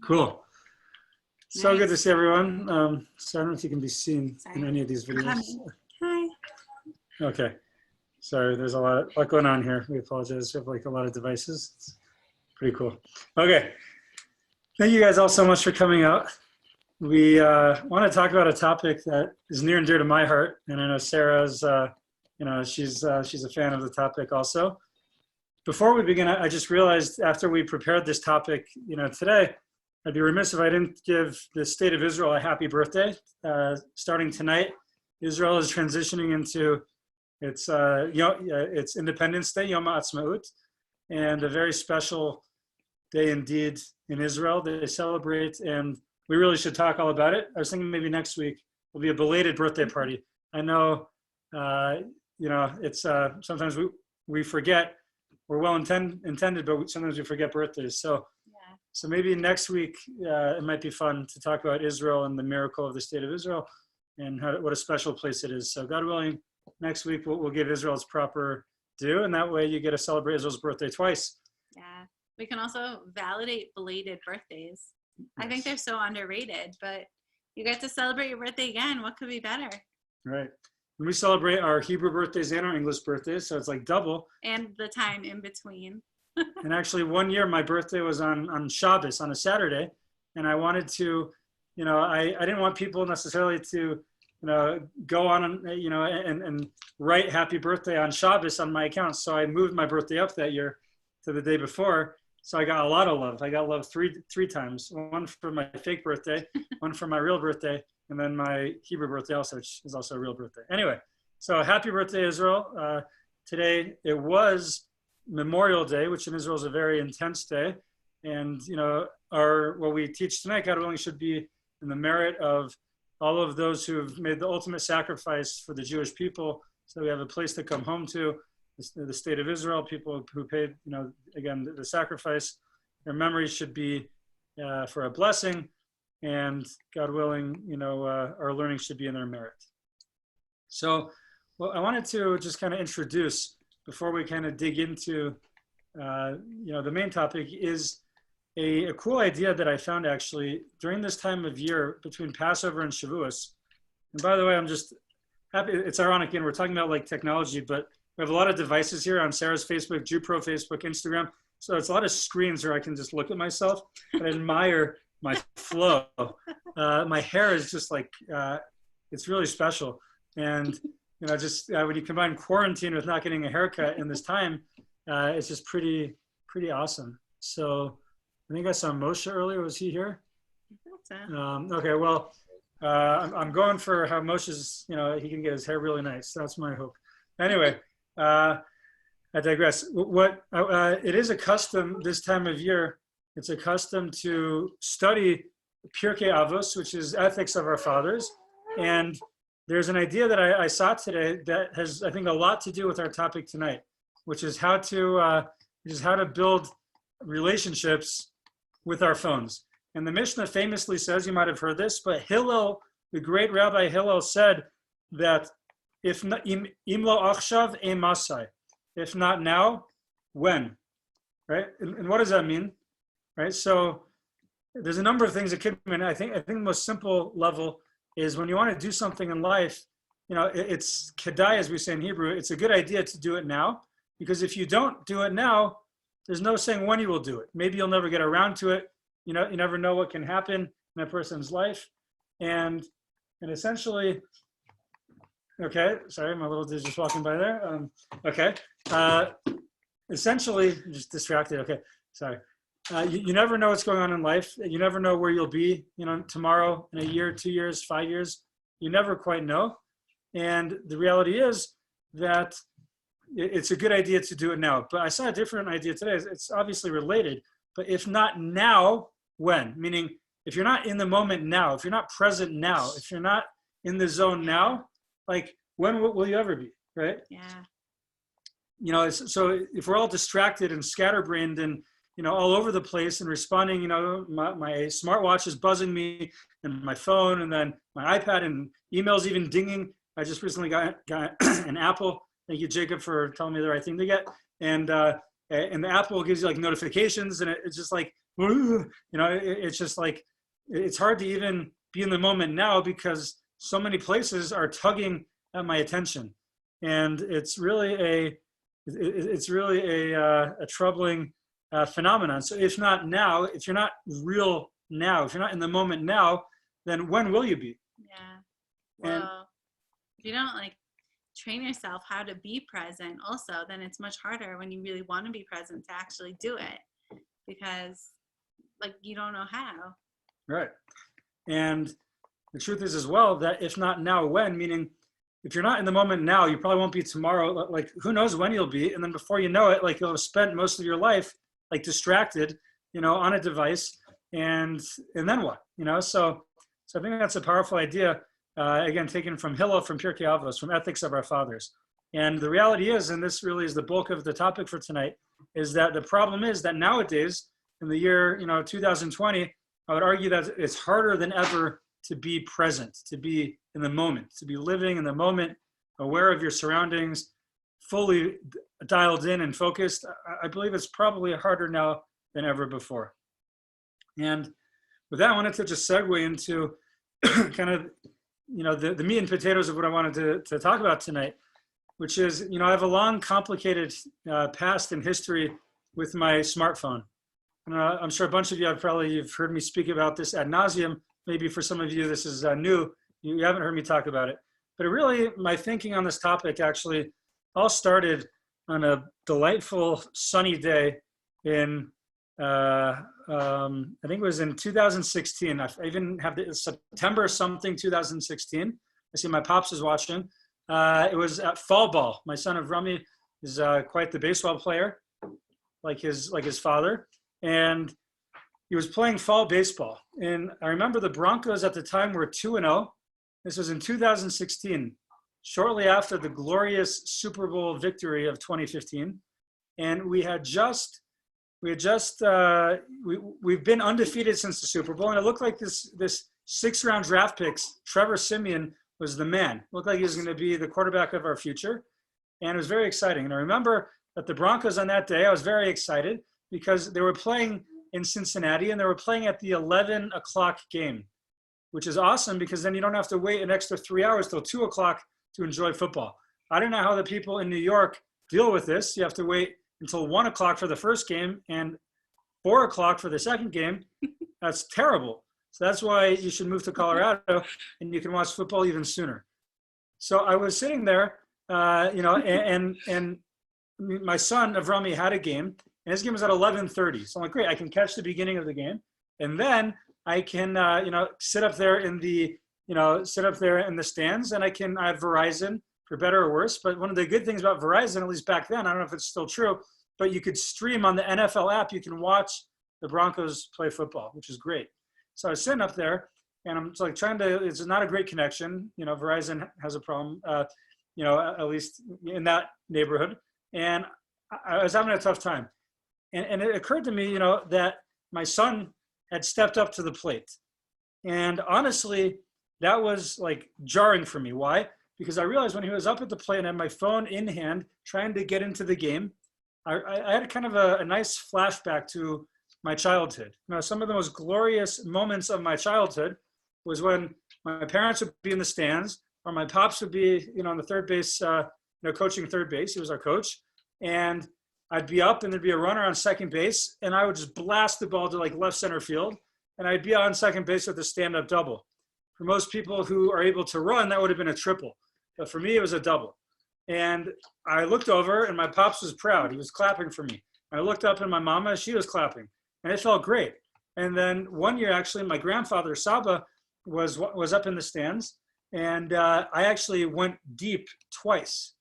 Cool. So good to see everyone. So I don't know if you can be seen in any of these videos. Hi. Okay. Sorry, there's a lot going on here. We apologize. We have like a lot of devices. It's pretty cool. Okay. Thank you guys all so much for coming out. We want to talk about a topic that is near and dear to my heart, and I know Sarah's. She's a fan of the topic also. Before we begin, I just realized after we prepared this topic, today, I'd be remiss if I didn't give the state of Israel a happy birthday. Starting tonight, Israel is transitioning into its Independence Day, Yom HaAtzmaut, and a very special day indeed in Israel. They celebrate, and we really should talk all about it. I was thinking maybe next week will be a belated birthday party. I know, it's sometimes we forget. We're well intended, but sometimes we forget birthdays. So maybe next week it might be fun to talk about Israel and the miracle of the state of Israel and what a special place it is. So God willing, next week we'll give Israel its proper due, and that way you get to celebrate Israel's birthday twice. Yeah, we can also validate belated birthdays. Yes. I think they're so underrated, but you get to celebrate your birthday again. What could be better? Right. And we celebrate our Hebrew birthdays and our English birthdays, so it's like double. And the time in between. And actually, one year my birthday was on Shabbos, on a Saturday, and I wanted to, I didn't want people necessarily to, go on and write happy birthday on Shabbos on my account. So I moved my birthday up that year to the day before. So I got a lot of love. I got love three times. One for my fake birthday, one for my real birthday, and then my Hebrew birthday also, which is also a real birthday. Anyway, so happy birthday, Israel. Today it was Memorial Day, which in Israel is a very intense day. And, what we teach tonight, God willing, should be in the merit of all of those who have made the ultimate sacrifice for the Jewish people. So we have a place to come home to, the state of Israel, people who paid, again, the sacrifice. Their memories should be for a blessing. And God willing, our learning should be in their merit. So I wanted to just kind of introduce, before we kind of dig into, the main topic, is a cool idea that I found actually during this time of year between Passover and Shavuos. And by the way, I'm just happy. It's ironic, again, we're talking about like technology, but we have a lot of devices here on Sarah's Facebook, JewPro Facebook, Instagram. So it's a lot of screens where I can just look at myself and admire my flow. My hair is just like, it's really special. And when you combine quarantine with not getting a haircut in this time, it's just pretty awesome. So I think I saw Moshe earlier. Was he here? Okay, well, I'm going for how Moshe's, he can get his hair really nice. That's my hope. Anyway, I digress. It is a custom this time of year. It's a custom to study Pirkei Avos, which is ethics of our fathers. And there's an idea that I saw today that has, I think, a lot to do with our topic tonight, which is how to build relationships with our phones. And the Mishnah famously says, you might have heard this, but Hillel, the great Rabbi Hillel, said that if not, im lo achshav ein masai, if not now, when, right? And what does that mean, right? So there's a number of things that could mean. I think the most simple level is when you want to do something in life, it's kedai, as we say in Hebrew. It's a good idea to do it now, because if you don't do it now, there's no saying when you will do it. Maybe you'll never get around to it. You never know what can happen in a person's life. And essentially, okay, sorry, my little dude's just walking by there. Okay, essentially, I'm just distracted. Okay, sorry. You never know what's going on in life. You never know where you'll be, tomorrow, in a year, 2 years, 5 years. You never quite know. And the reality is that it's a good idea to do it now. But I saw a different idea today. It's obviously related, but if not now, when? Meaning, if you're not in the moment now, if you're not present now, if you're not in the zone now, like, when will you ever be, right? Yeah. So if we're all distracted and scatterbrained and, all over the place and responding, my smartwatch is buzzing me and my phone and then my iPad and emails even dinging. I just recently got an Apple. Thank you, Jacob, for telling me the right thing to get. And the Apple gives you like notifications, and it's just like it's just like, it's hard to even be in the moment now because so many places are tugging at my attention. And it's really a troubling phenomenon. So if not now, if you're not real now, if you're not in the moment now, then when will you be? Yeah. Well, if you don't like train yourself how to be present also, then it's much harder when you really want to be present to actually do it, because like you don't know how. Right. And the truth is as well that if not now, when, meaning if you're not in the moment now, you probably won't be tomorrow. Like who knows when you'll be. And then before you know it, like you'll have spent most of your life like distracted, on a device. And then what, So I think that's a powerful idea. Again, taken from Hillel, from Pirkei Avos, from Ethics of Our Fathers. And the reality is, and this really is the bulk of the topic for tonight, is that the problem is that nowadays, in the year 2020, I would argue that it's harder than ever to be present, to be in the moment, to be living in the moment, aware of your surroundings, fully dialed in and focused. I believe it's probably harder now than ever before. And with that, I wanted to just segue into kind of, the meat and potatoes of what I wanted to talk about tonight, which is, I have a long, complicated past and history with my smartphone. And I'm sure a bunch of you you've heard me speak about this ad nauseum. Maybe for some of you, this is new. You haven't heard me talk about it. But my thinking on this topic actually all started on a delightful sunny day in, I think it was in 2016. I even have the September something 2016. I see my pops is watching. It was at fall ball. My son Avrami is quite the baseball player, like his father. And he was playing fall baseball. And I remember the Broncos at the time were 2-0. This was in 2016, shortly after the glorious Super Bowl victory of 2015. And we've been undefeated since the Super Bowl. And it looked like this 6th-round draft picks, Trevor Siemian was the man. It looked like he was going to be the quarterback of our future. And it was very exciting. And I remember that the Broncos on that day, I was very excited because they were playing in Cincinnati and they were playing at the 11 o'clock game, which is awesome because then you don't have to wait an extra 3 hours till 2 o'clock to enjoy football. I don't know how the people in New York deal with this. You have to wait until 1 o'clock for the first game and 4 o'clock for the second game. That's terrible. So that's why you should move to Colorado and you can watch football even sooner. So I was sitting there, and my son Avrami had a game, and his game was at 11:30. So I'm like, great, I can catch the beginning of the game, and then I can, sit up there in the stands, and I have Verizon for better or worse. But one of the good things about Verizon, at least back then, I don't know if it's still true, but you could stream on the NFL app. You can watch the Broncos play football, which is great. So I was sitting up there, and I'm like it's not a great connection. Verizon has a problem, at least in that neighborhood. And I was having a tough time. And it occurred to me, that my son had stepped up to the plate. And honestly, that was like jarring for me. Why? Because I realized when he was up at the plate and had my phone in hand, trying to get into the game, I had kind of a nice flashback to my childhood. Some of the most glorious moments of my childhood was when my parents would be in the stands, or my pops would be, on the third base, coaching third base. He was our coach. And I'd be up and there'd be a runner on second base, and I would just blast the ball to like left center field, and I'd be on second base with a stand-up double. For most people who are able to run, that would have been a triple. But for me, it was a double. And I looked over, and my pops was proud. He was clapping for me. I looked up, and my mama, she was clapping. And it felt great. And then one year, actually, my grandfather, Saba, was up in the stands, and I actually went deep twice.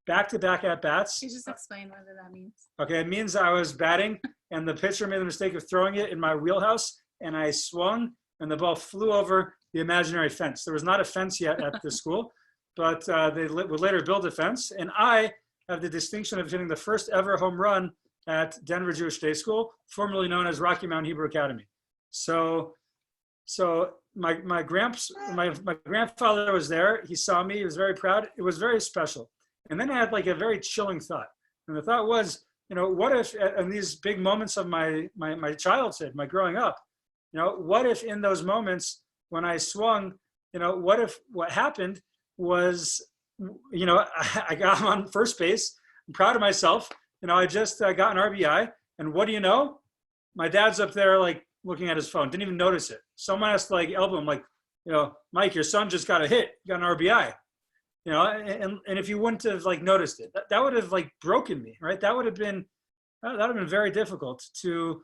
Back-to-back at-bats. Can you just explain what that means? Okay, it means I was batting, and the pitcher made the mistake of throwing it in my wheelhouse, and I swung, and the ball flew over the imaginary fence. There was not a fence yet at the school, but they would later build a fence, and I have the distinction of hitting the first ever home run at Denver Jewish Day School, formerly known as Rocky Mountain Hebrew Academy. So my grandfather was there. He saw me. He was very proud. It was very special. And then I had like a very chilling thought. And the thought was, what if in these big moments of my childhood, my growing up, what if in those moments when I swung, what if what happened was, I got on first base. I'm proud of myself. I just got an RBI, and what do you know? My dad's up there like looking at his phone, didn't even notice it. Someone has to like elbow him, like, Mike, your son just got a hit, got an RBI. And if you wouldn't have like noticed it, that would have like broken me, right? That would have been very difficult to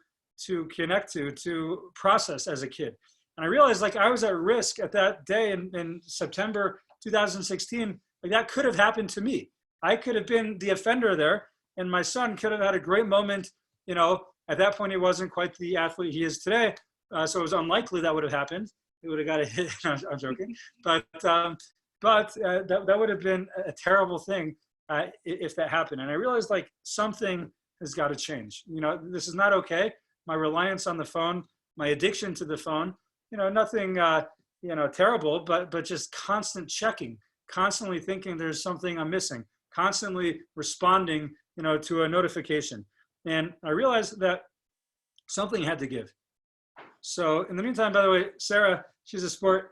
connect to process as a kid. And I realized like I was at risk at that day in September 2016. Like that could have happened to me. I could have been the offender there, and my son could have had a great moment. At that point, he wasn't quite the athlete he is today, so it was unlikely that would have happened. He would have got a hit. I'm joking, but that would have been a terrible thing if that happened. And I realized like something has got to change. This is not okay. My reliance on the phone, my addiction to the phone. Nothing terrible, but just constant checking, constantly thinking there's something I'm missing, constantly responding, to a notification. And I realized that something had to give. So in the meantime, by the way, Sarah, she's a sport,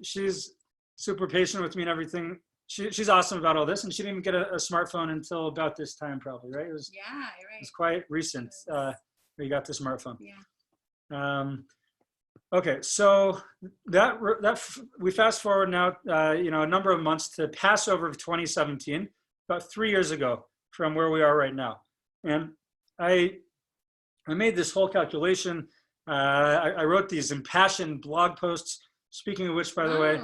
she's super patient with me and everything. She's awesome about all this, and she didn't even get a smartphone until about this time, probably, right? It was quite recent. We got the smartphone. Yeah. Okay, so that we fast forward now, a number of months to Passover of 2017, about 3 years ago from where we are right now. And I made this whole calculation. I wrote these impassioned blog posts. Speaking of which, by the way,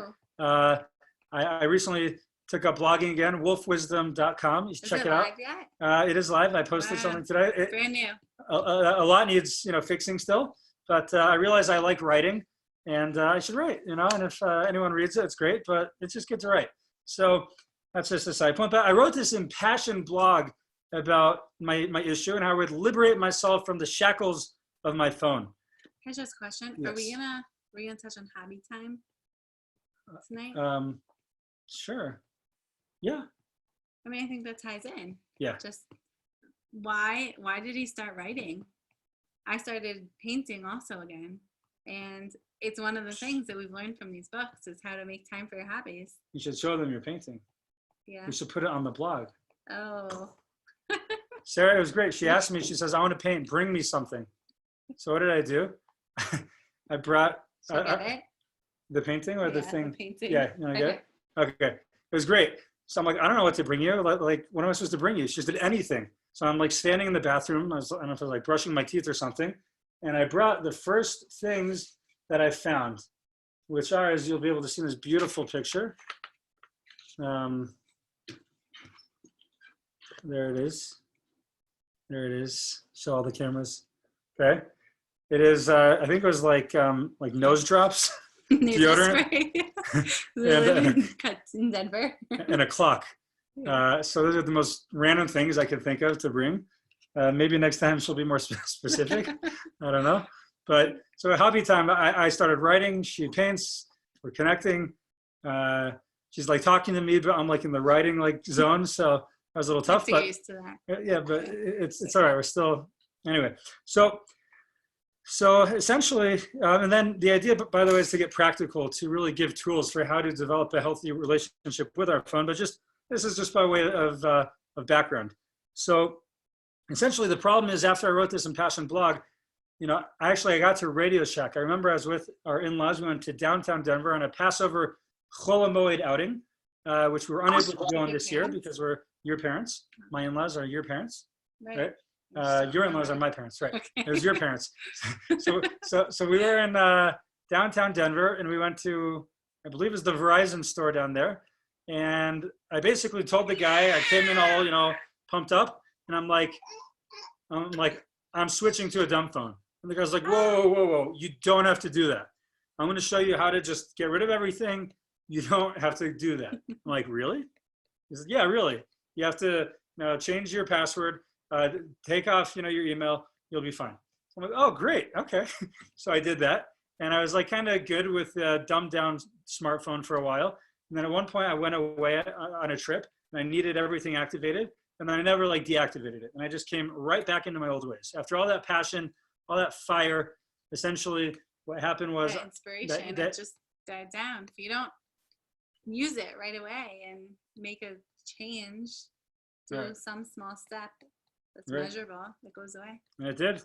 I recently took up blogging again, wolfwisdom.com. You should check it out. Yet? It is live. I posted something today. Brand new. A lot needs, fixing still. But I realize I like writing, and I should write, and if anyone reads it, it's great, but it's just good to write. So that's just a side point. But I wrote this impassioned blog about my issue and how I would liberate myself from the shackles of my phone. Can I just question? Yes. Are we gonna touch on hobby time tonight? Sure. Yeah. I mean, I think that ties in. Yeah. Just why did he start writing? I started painting also again. And it's one of the things that we've learned from these books is how to make time for your hobbies. You should show them your painting. Yeah. You should put it on the blog. Oh. Sarah, it was great. She asked me, she says, I want to paint. Bring me something. So what did I do? I brought the painting or the thing? The painting. Yeah. You want to get it? Okay. It was great. So I'm like, I don't know what to bring you. Like, what am I supposed to bring you? She just did anything. So I'm like standing in the bathroom. I don't know if I was like brushing my teeth or something. And I brought the first things that I found, which are, as you'll be able to see in this beautiful picture. There it is. There it is. Show all the cameras. Okay. It is, I think it was like nose drops, deodorant, in Denver, and a clock. So those are the most random things I could think of to bring. Maybe next time she'll be more specific. I don't know. But so at hobby time, I started writing. She paints. We're connecting. She's like talking to me, but I'm like in the writing like zone. So that was a little tough. But used to that. Yeah, but it's all right. We're still anyway. So essentially, and then the idea, by the way, is to get practical, to really give tools for how to develop a healthy relationship with our phone. But this is just by way of background. So essentially, the problem is after I wrote this impassioned blog, I got to Radio Shack. I remember I was with our in-laws. We went to downtown Denver on a Passover Chol HaMoed outing, which we were unable to go on this year because we're your parents. My in-laws are your parents, right? Your in-laws are my parents, right? Okay. It was your parents. So we were in downtown Denver, and we went to, I believe it was the Verizon store down there. And I basically told the guy, I came in all, pumped up, and I'm like, I'm switching to a dumb phone. And the guy's like, whoa, you don't have to do that. I'm going to show you how to just get rid of everything. You don't have to do that. I'm like, really? He said, yeah, really. You have to change your password, take off, your email, you'll be fine. So I'm like, oh, great. Okay. So I did that. And I was like kind of good with a dumbed down smartphone for a while. And then at one point I went away on a trip and I needed everything activated. and then I never like deactivated it. And I just came right back into my old ways. After all that passion, all that fire, essentially what happened was that inspiration, it just died down. If you don't use it right away and make a change, do some small step that's measurable, it goes away. And it did.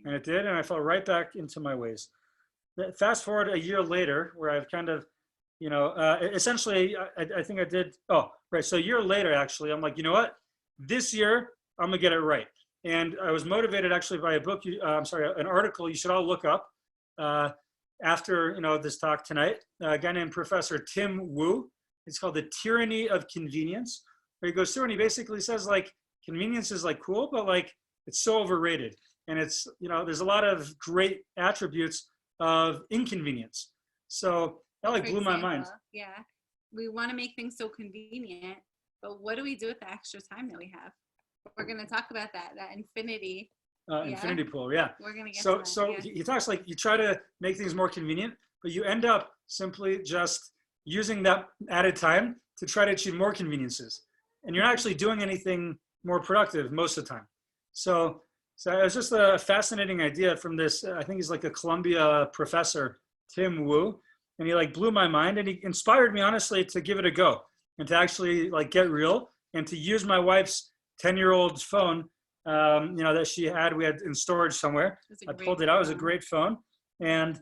And it did. And I fell right back into my ways. Fast forward a year later, where I've kind of, you know, essentially, I think I did. Oh, right. So a year later, actually, I'm like, you know what? This year, I'm going to get it right. And I was motivated actually by a book, an article you should all look up after, you know, this talk tonight. A guy named Professor Tim Wu. It's called The Tyranny of Convenience. Where he goes through and he basically says, like, convenience is like cool, but like it's so overrated. And it's, you know, there's a lot of great attributes of inconvenience. So that like blew my mind. Yeah. We want to make things so convenient, but what do we do with the extra time that we have? We're going to talk about that infinity. Infinity pool, yeah. We're going to get to that, So yeah. he talks like you try to make things more convenient, but you end up simply just using that added time to try to achieve more conveniences. And you're not actually doing anything more productive most of the time. So it was just a fascinating idea from this, I think he's like a Columbia professor, Tim Wu, and he like blew my mind, and he inspired me honestly to give it a go and to actually like get real and to use my wife's 10-year-old phone, you know, that we had in storage somewhere. I pulled it out. It was a great phone. And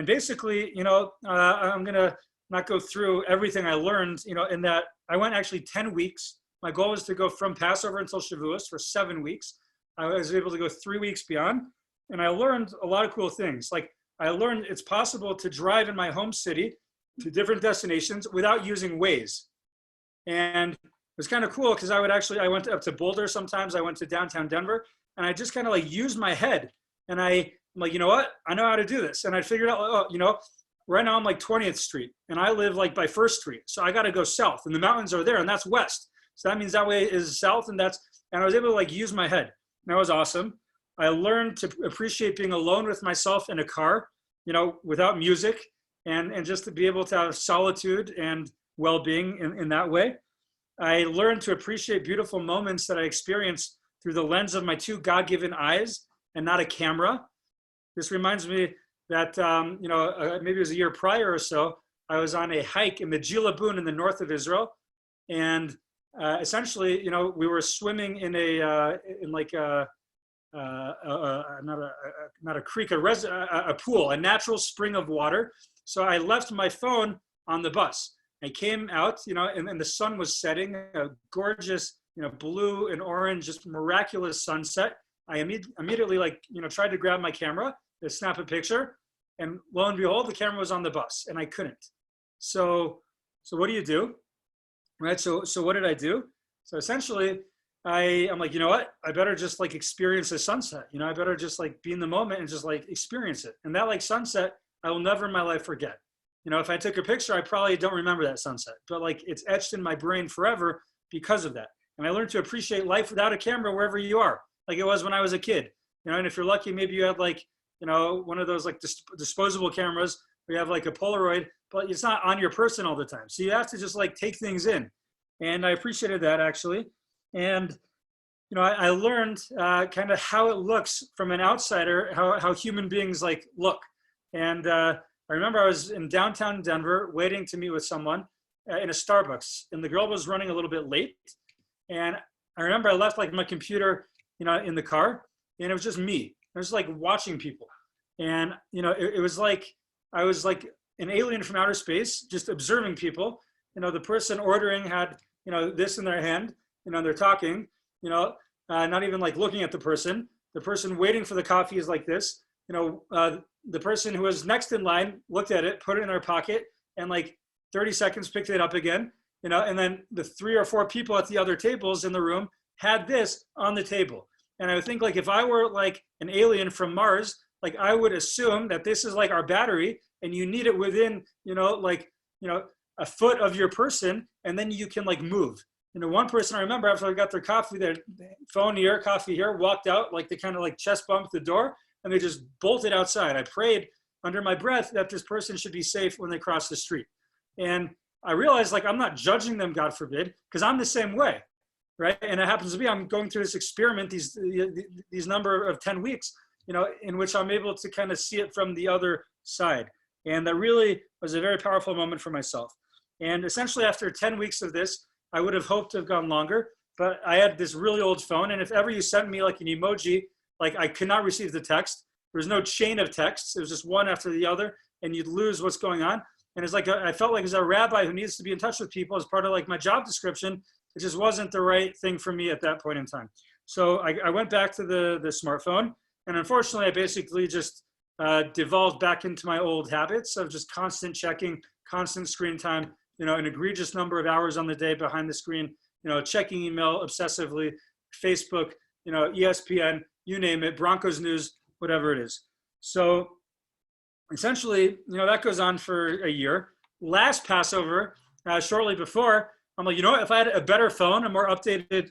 basically, you know, I'm going to not go through everything I learned, you know, in that I went actually 10 weeks. My goal was to go from Passover until Shavuos for 7 weeks. I was able to go 3 weeks beyond, and I learned a lot of cool things. Like I learned it's possible to drive in my home city to different destinations without using Waze. And it was kind of cool because I went up to Boulder sometimes. I went to downtown Denver, and I just kind of like used my head. And I'm like, you know what? I know how to do this. And I figured out, oh, you know, right now I'm like 20th Street, and I live like by First Street. So I got to go south, and the mountains are there, and that's west. So that means that way is south, and I was able to like use my head. That was awesome. I learned to appreciate being alone with myself in a car, you know, without music, and just to be able to have solitude and well-being in that way. I learned to appreciate beautiful moments that I experienced through the lens of my two God-given eyes and not a camera. This reminds me that, you know, maybe it was a year prior or so, I was on a hike in the Jilabun in the north of Israel. And essentially, you know, we were swimming in not a creek, a pool, a natural spring of water. So I left my phone on the bus. I came out, you know, and the sun was setting, a gorgeous, you know, blue and orange, just miraculous sunset. I immediately, like, you know, tried to grab my camera to snap a picture, and lo and behold, the camera was on the bus, and I couldn't. So what do you do? Right. So what did I do? So essentially, I'm like, you know what? I better just like experience the sunset. You know, I better just like be in the moment and just like experience it. And that like sunset, I will never in my life forget. You know, if I took a picture, I probably don't remember that sunset, but like it's etched in my brain forever because of that. And I learned to appreciate life without a camera wherever you are, like it was when I was a kid. You know, and if you're lucky, maybe you had like, you know, one of those like disposable cameras where you have like a Polaroid, but it's not on your person all the time. So you have to just like take things in. And I appreciated that actually. And, you know, I learned kind of how it looks from an outsider, how human beings like look. And I remember I was in downtown Denver waiting to meet with someone in a Starbucks, and the girl was running a little bit late. And I remember I left like my computer, you know, in the car, and it was just me. I was like watching people. And, you know, it was like, I was like an alien from outer space, just observing people. You know, the person ordering had, you know, this in their hand, you know, they're talking, you know, not even like looking at the person. The person waiting for the coffee is like this, you know, the person who was next in line looked at it, put it in their pocket, and like 30 seconds picked it up again, you know, and then the 3 or 4 people at the other tables in the room had this on the table. And I would think like if I were like an alien from Mars, like I would assume that this is like our battery and you need it within, you know, like, you know, a foot of your person, and then you can like move. You know, one person I remember after I got their coffee, their phone here, coffee here, walked out, like they kind of like chest bumped the door and they just bolted outside. I prayed under my breath that this person should be safe when they cross the street. And I realized like I'm not judging them, God forbid, because I'm the same way. right? And it happens to be I'm going through this experiment, these number of 10 weeks, in which I'm able to kind of see it from the other side. And that really was a very powerful moment for myself. And essentially after 10 weeks of this, I would have hoped to have gone longer, but I had this really old phone. And if ever you sent me like an emoji, like I could not receive the text. There was no chain of texts. It was just one after the other, and you'd lose what's going on. And it's like, I felt like as a rabbi who needs to be in touch with people as part of like my job description, it just wasn't the right thing for me at that point in time. So I went back to the smartphone, and unfortunately I basically just devolved back into my old habits of just constant checking, constant screen time, an egregious number of hours on the day behind the screen, checking email obsessively, Facebook, ESPN, you name it, Broncos news, whatever it is. So essentially, that goes on for a year. Last Passover, shortly before, I'm like, if I had a better phone, a more updated,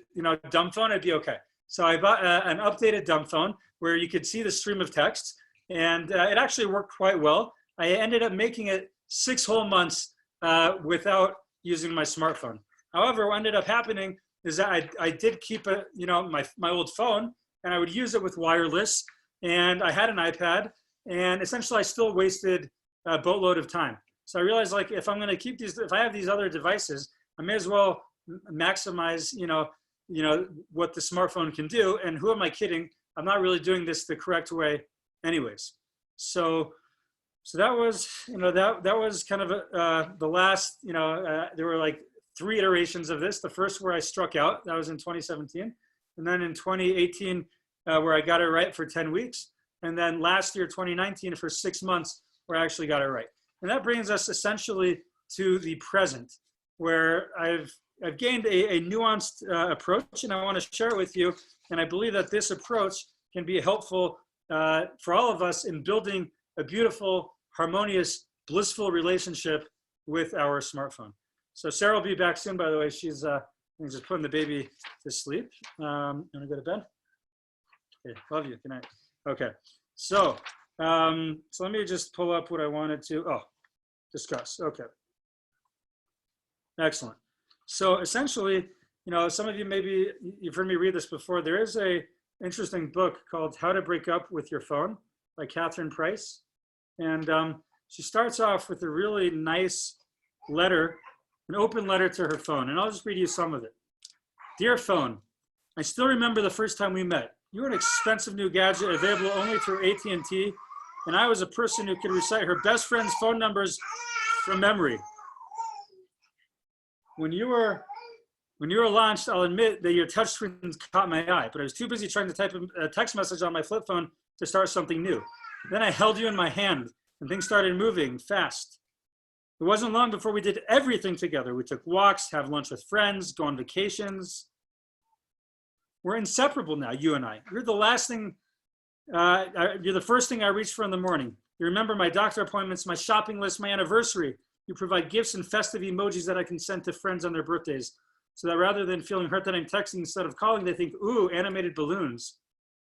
dumb phone, I'd be okay. So I bought an updated dumb phone where you could see the stream of text, and it actually worked quite well. I ended up making it 6 whole months without using my smartphone. However, what ended up happening is that I did keep my old phone, and I would use it with wireless, and I had an iPad, and essentially I still wasted a boatload of time. So I realized, like, if I'm going to keep these, if I have these other devices, I may as well maximize, what the smartphone can do. And who am I kidding? I'm not really doing this the correct way anyways. So that was, that was kind of the last, there were like 3 iterations of this. The first where I struck out, that was in 2017. And then in 2018, where I got it right for 10 weeks. And then last year, 2019, for 6 months, where I actually got it right. And that brings us essentially to the present, where I've gained a nuanced approach, and I want to share it with you. And I believe that this approach can be helpful for all of us in building a beautiful, harmonious, blissful relationship with our smartphone. So Sarah will be back soon, by the way. She's just putting the baby to sleep. You want to go to bed? Okay, love you. Good night. Okay, so let me just pull up what I wanted to discuss. Okay, excellent. So essentially, some of you, maybe you've heard me read this before. There is a interesting book called How to Break Up with Your Phone by Catherine Price. And she starts off with a really nice letter, an open letter to her phone. And I'll just read you some of it. Dear phone, I still remember the first time we met. You were an expensive new gadget available only through AT&T. And I was a person who could recite her best friend's phone numbers from memory. When you were launched, I'll admit that your touchscreen caught my eye, but I was too busy trying to type a text message on my flip phone to start something new. Then I held you in my hand, and things started moving fast. It wasn't long before we did everything together. We took walks, have lunch with friends, go on vacations. We're inseparable now, you and I. You're the last thing, you're the first thing I reach for in the morning. You remember my doctor appointments, my shopping list, my anniversary. You provide gifts and festive emojis that I can send to friends on their birthdays, so that rather than feeling hurt that I'm texting instead of calling, they think, ooh, animated balloons.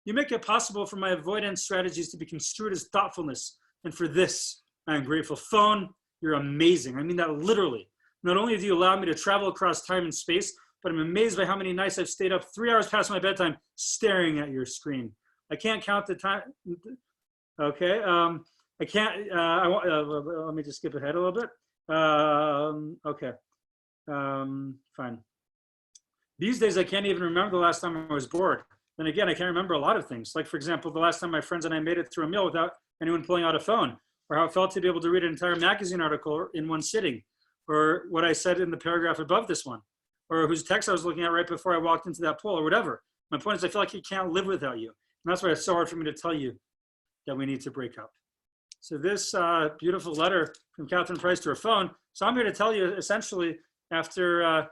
You make it possible for my avoidance strategies to be construed as thoughtfulness. And for this, I am grateful. Phone, you're amazing. I mean that literally. Not only do you allow me to travel across time and space, but I'm amazed by how many nights I've stayed up 3 hours past my bedtime staring at your screen. I can't count the time. Okay, I can't, let me just skip ahead a little bit. Okay, fine. These days, I can't even remember the last time I was bored. Then again, I can't remember a lot of things. Like, for example, the last time my friends and I made it through a meal without anyone pulling out a phone, or how it felt to be able to read an entire magazine article in one sitting, or what I said in the paragraph above this one, or whose text I was looking at right before I walked into that pool, or whatever. My point is, I feel like I can't live without you. And that's why it's so hard for me to tell you that we need to break up. So this beautiful letter from Catherine Price to her phone. So I'm here to tell you, essentially, after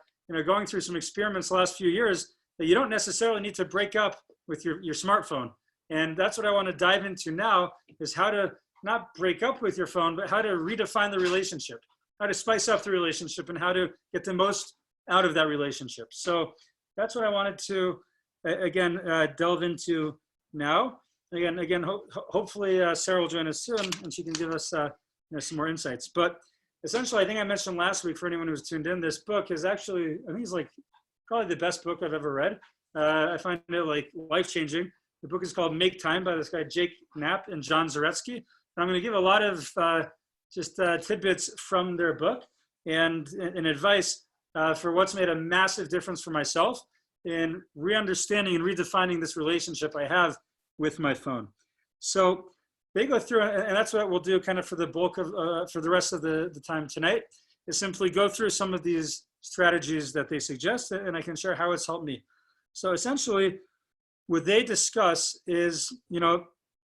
going through some experiments the last few years, that you don't necessarily need to break up with your smartphone. And that's what I want to dive into now, is how to not break up with your phone, but how to redefine the relationship, how to spice up the relationship, and how to get the most out of that relationship. So that's what I wanted to, again, delve into now. Again, hopefully Sarah will join us soon, and she can give us some more insights. But essentially, I think I mentioned last week, for anyone who's tuned in, this book is actually, I think it's like probably the best book I've ever read. I find it like life-changing. The book is called Make Time by this guy, Jake Knapp and John Zaretsky. And I'm going to give a lot of just tidbits from their book and advice for what's made a massive difference for myself in re-understanding and redefining this relationship I have with my phone. So they go through, and that's what we'll do kind of for the bulk of, for the rest of the time tonight, is simply go through some of these strategies that they suggest, and I can share how it's helped me. So essentially, what they discuss is, you know,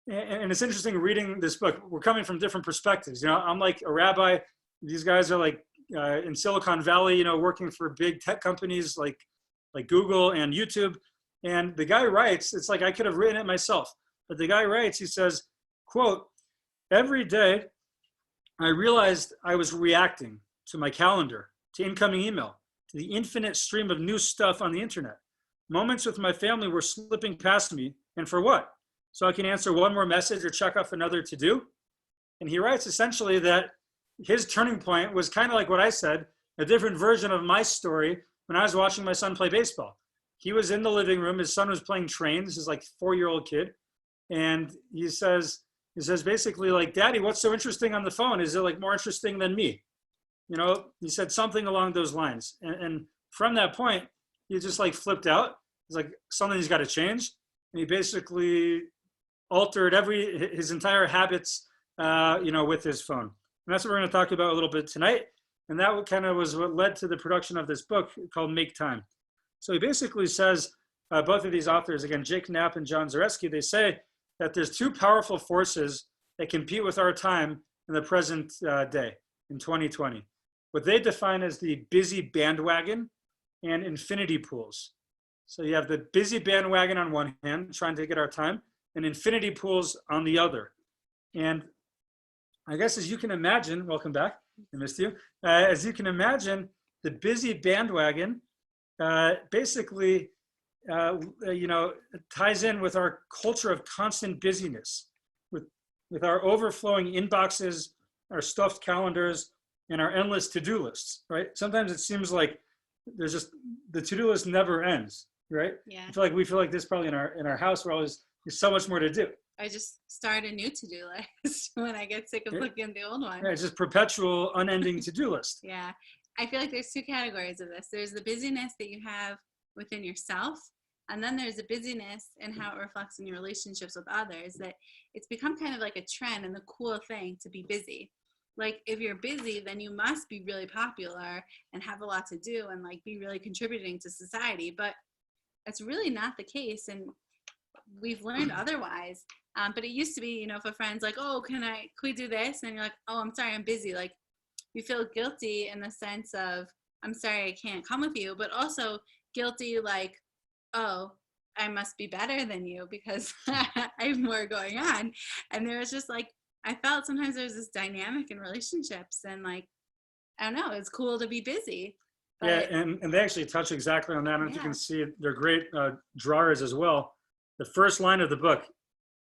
and it's interesting reading this book. We're coming from different perspectives. You know, I'm like a rabbi. These guys are like in Silicon Valley, you know, working for big tech companies like Google and YouTube. And the guy writes, it's like I could have written it myself, but the guy writes, he says, quote, "Every day I realized I was reacting to my calendar, to incoming email, to the infinite stream of new stuff on the internet. Moments with my family were slipping past me, and for what? So I can answer one more message or check off another to-do?" And he writes essentially that his turning point was kind of like what I said, a different version of my story when I was watching my son play baseball. He was in the living room, his son was playing trains, his like 4-year-old kid. And he says basically like, "Daddy, what's so interesting on the phone? Is it like more interesting than me?" You know, he said something along those lines. And from that point, he just like flipped out. He's like, something's got to change. And he basically altered his entire habits, you know, with his phone. And that's what we're going to talk about a little bit tonight. And that kind of was what led to the production of this book called Make Time. So he basically says, both of these authors, again, Jake Knapp and John Zaretsky, they say that there's two powerful forces that compete with our time in the present day, in 2020. What they define as the busy bandwagon and infinity pools. So you have the busy bandwagon on one hand, trying to get our time, and infinity pools on the other. And I guess as you can imagine, welcome back, I missed you. As you can imagine, the busy bandwagon basically, you know, ties in with our culture of constant busyness, with our overflowing inboxes, our stuffed calendars, and our endless to-do lists, right? Sometimes it seems like there's just, the to-do list never ends, right? Yeah. We feel like this probably in our house, where always there's so much more to do. I just start a new to-do list when I get sick of looking at the old one. Right, it's just perpetual, unending to-do list. Yeah. I feel like there's two categories of this. There's the busyness that you have within yourself, and then there's the busyness and how it reflects in your relationships with others, that it's become kind of like a trend and the cool thing to be busy. Like if you're busy, then you must be really popular and have a lot to do and like be really contributing to society. But that's really not the case. And we've learned otherwise. But it used to be, you know, if a friend's like, "Oh, can we do this?" And you're like, "Oh, I'm sorry, I'm busy." Like you feel guilty in the sense of, "I'm sorry, I can't come with you," but also guilty like, "Oh, I must be better than you because I have more going on." And there was just like, I felt sometimes there's this dynamic in relationships, and like, I don't know, it's cool to be busy. Yeah, and they actually touch exactly on that. I don't know if you can see it. They're great drawers as well. The first line of the book,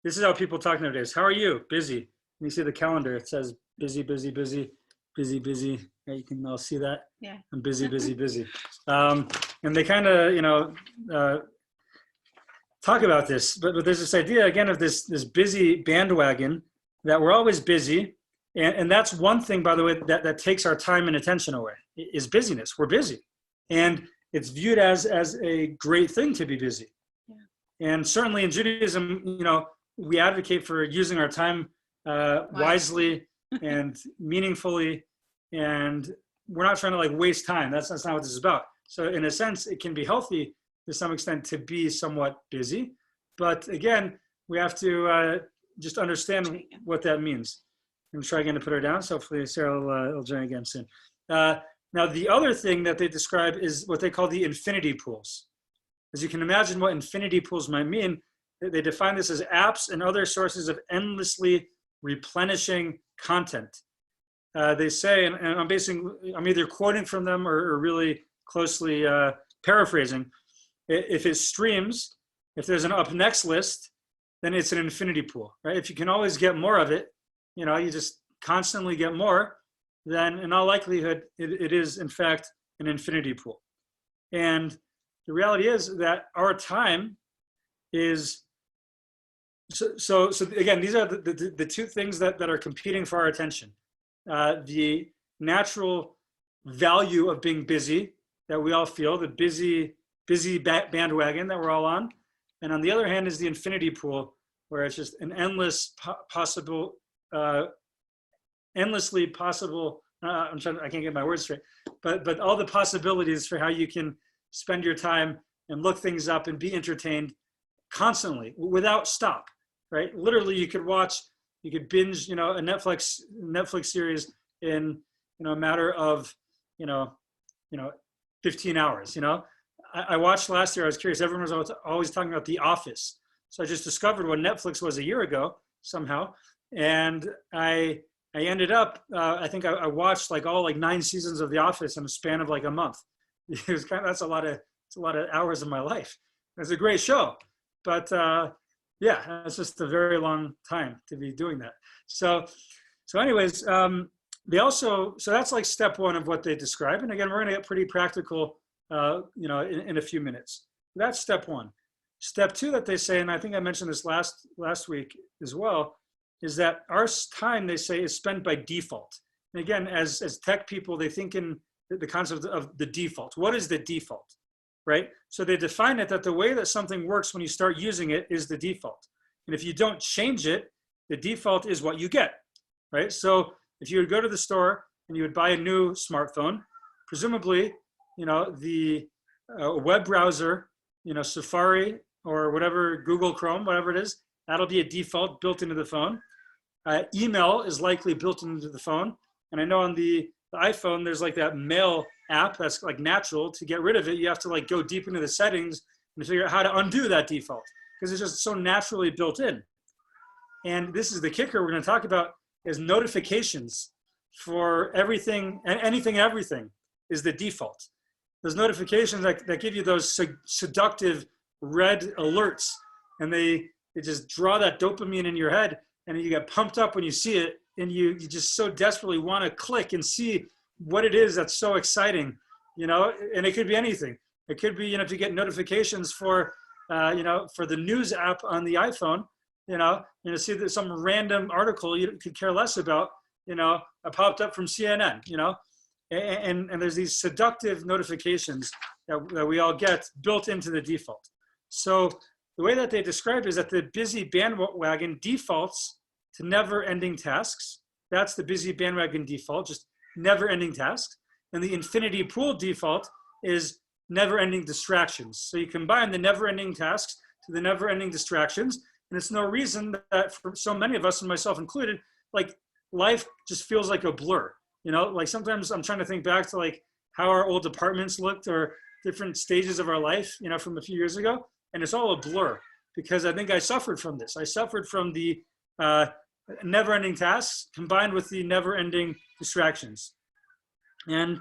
this is how people talk nowadays. "How are you?" "Busy." And you see the calendar, it says busy, busy, busy, busy, busy. Yeah, you can all see that. Yeah. I'm busy, busy, busy. And they kind of, you know, talk about this, but there's this idea again of this busy bandwagon, that we're always busy. And that's one thing, by the way, that takes our time and attention away, is busyness. We're busy. And it's viewed as a great thing to be busy. Yeah. And certainly in Judaism, you know, we advocate for using our time wisely and meaningfully. And we're not trying to like waste time. That's not what this is about. So in a sense, it can be healthy to some extent to be somewhat busy. But again, we have to just understand what that means. I'm try again to put her down. So hopefully Sarah will join again soon. Now, the other thing that they describe is what they call the infinity pools. As you can imagine what infinity pools might mean, they define this as apps and other sources of endlessly replenishing content. They say, and I'm either quoting from them or really closely paraphrasing. If it streams, if there's an up next list, then it's an infinity pool, right? If you can always get more of it, you know, you just constantly get more, then in all likelihood, it is in fact an infinity pool. And the reality is that our time is, so again, these are the two things that are competing for our attention. The natural value of being busy that we all feel, the busy bandwagon that we're all on. And on the other hand is the infinity pool, where it's just an endless endlessly possible, I can't get my words straight, but all the possibilities for how you can spend your time and look things up and be entertained constantly without stop, right? Literally you could binge, a Netflix series in, a matter of, 15 hours, I watched last year, I was curious, everyone was always talking about The Office. So I just discovered what Netflix was a year ago somehow. And I ended up, I think I watched all 9 seasons of The Office in a span of a month. It was that's a lot of hours of my life. It's a great show, but yeah, it's just a very long time to be doing that. So anyways, so that's step one of what they describe. And again, we're going to get pretty practical, in a few minutes. That's step one. Step two that they say, and I think I mentioned this last week as well, is that our time, they say, is spent by default. And again, as tech people, they think in the concept of the default. What is the default, right? So they define it that the way that something works when you start using it is the default. And if you don't change it, the default is what you get, right? So if you would go to the store and you would buy a new smartphone, presumably, the web browser, Safari or whatever, Google Chrome, whatever it is, that'll be a default built into the phone. Email is likely built into the phone. And I know on the iPhone, there's that mail app that's natural. To get rid of it, you have to go deep into the settings and figure out how to undo that default, because it's just so naturally built in. And this is the kicker we're going to talk about, is notifications for everything, and anything and everything is the default. Those notifications that give you those seductive red alerts, and they just draw that dopamine in your head, and you get pumped up when you see it, and you just so desperately want to click and see what it is that's so exciting, and it could be anything. It could be, if you get notifications for, for the news app on the iPhone, see that some random article you could care less about, popped up from CNN, and there's these seductive notifications that we all get built into the default. So the way that they describe it is that the busy bandwagon defaults to never-ending tasks. That's the busy bandwagon default, just never-ending tasks. And the infinity pool default is never-ending distractions. So you combine the never-ending tasks to the never-ending distractions, and it's no reason that for so many of us, and myself included, life just feels like a blur. Sometimes I'm trying to think back to how our old apartments looked, or different stages of our life, from a few years ago, and it's all a blur, because I think I suffered from this. I suffered from the never-ending tasks combined with the never-ending distractions. And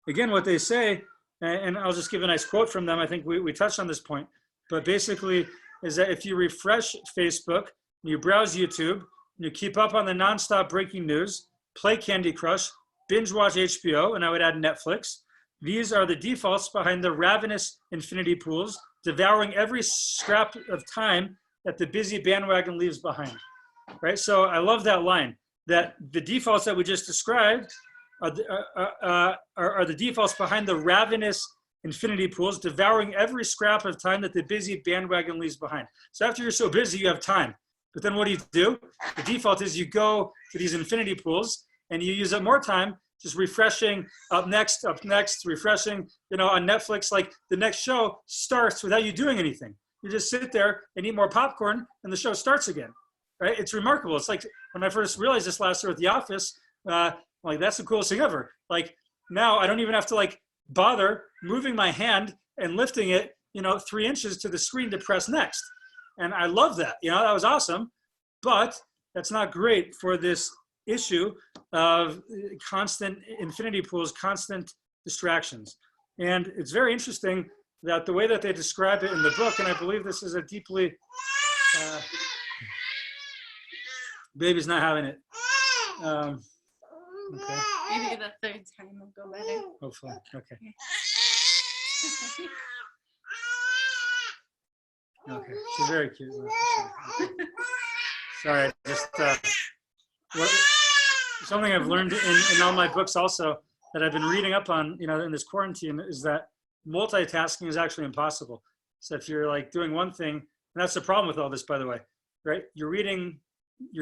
again, what they say, and I'll just give a nice quote from them. I think we touched on this point, but basically is that if you refresh Facebook, you browse YouTube, you keep up on the nonstop breaking news, play Candy Crush, binge watch HBO, and I would add Netflix. These are the defaults behind the ravenous infinity pools, devouring every scrap of time that the busy bandwagon leaves behind, right? So I love that line, that the defaults that we just described are the defaults behind the ravenous infinity pools, devouring every scrap of time that the busy bandwagon leaves behind. So after you're so busy, you have time. But then what do? The default is you go to these infinity pools and you use up more time just refreshing, up next, refreshing, on Netflix. The next show starts without you doing anything. You just sit there and eat more popcorn and the show starts again, right? It's remarkable. It's when I first realized this last year at The Office, that's the coolest thing ever. Now I don't even have to bother moving my hand and lifting it, 3 inches to the screen to press next. And I love that, that was awesome, but that's not great for this issue of constant infinity pools, constant distractions. And it's very interesting that the way that they describe it in the book, and I believe this is a deeply, baby's not having it. Okay. Maybe the third time will go better. Hopefully, okay. Okay, she's very cute. Sorry, I just what, something I've learned in all my books also that I've been reading up on, in this quarantine is that multitasking is actually impossible. So if you're like doing one thing, and that's the problem with all this, by the way, right? You're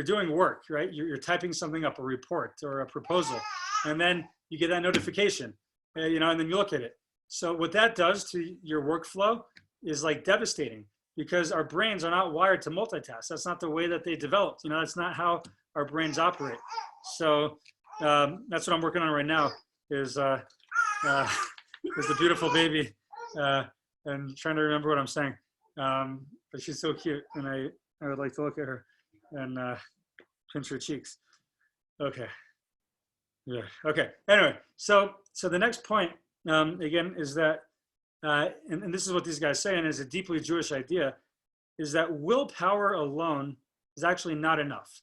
doing work, right? You're typing something up, a report or a proposal, and then you get that notification, and then you look at it. So what that does to your workflow is like devastating because our brains are not wired to multitask. That's not the way that they developed. That's not how our brains operate. So that's what I'm working on right now is the beautiful baby and trying to remember what I'm saying. But she's so cute and I would like to look at her and pinch her cheeks. Okay. Yeah. Okay. Anyway, so the next point again is that, and this is what these guys say, and it's a deeply Jewish idea, is that willpower alone is actually not enough,